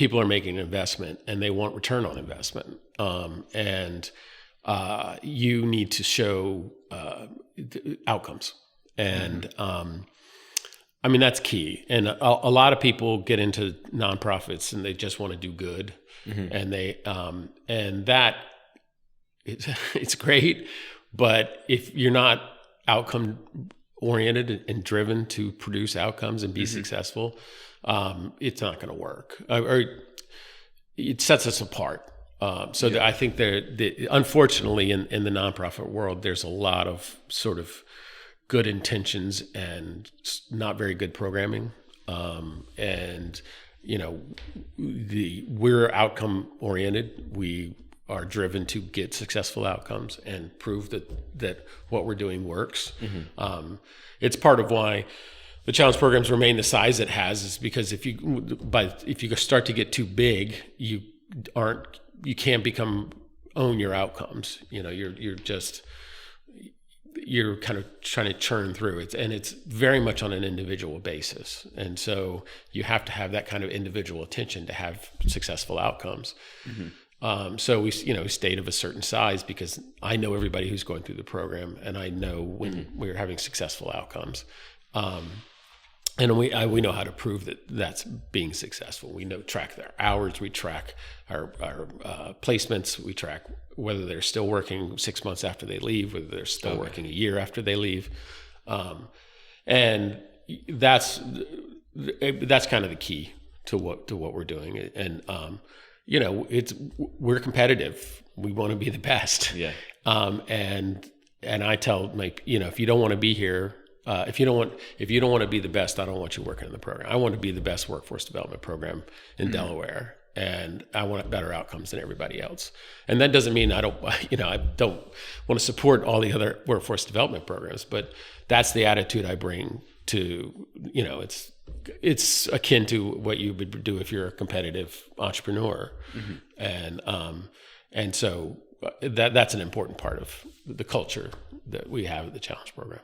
people are making an investment and they want return on investment. You need to show outcomes. And I mean, that's key. And a lot of people get into nonprofits and they just want to do good. And it's great. But if you're not outcome oriented and driven to produce outcomes and be successful, it's not going to work. Or it sets us apart. I think unfortunately in the nonprofit world, there's a lot of sort of good intentions and not very good programming. We're outcome oriented. We are driven to get successful outcomes and prove that what we're doing works. It's part of why the challenge programs remain the size it has, is because if you start to get too big, you can't own your outcomes. You're kind of trying to churn through it, and it's very much on an individual basis. And so you have to have that kind of individual attention to have successful outcomes. So we stayed of a certain size because I know everybody who's going through the program, and I know when we're having successful outcomes. And we know how to prove that that's being successful. We track their hours, we track our placements, we track whether they're still working 6 months after they leave, whether they're still working a year after they leave, and that's kind of the key to what we're doing. And we're competitive. We want to be the best. Yeah. And I tell if you don't want to be here. If you don't want to be the best, I don't want you working in the program. I want to be the best workforce development program in Delaware, and I want better outcomes than everybody else. And that doesn't mean I don't want to support all the other workforce development programs, but that's the attitude I bring to, it's akin to what you would do if you're a competitive entrepreneur. And so that's an important part of the culture that we have at the Challenge Program.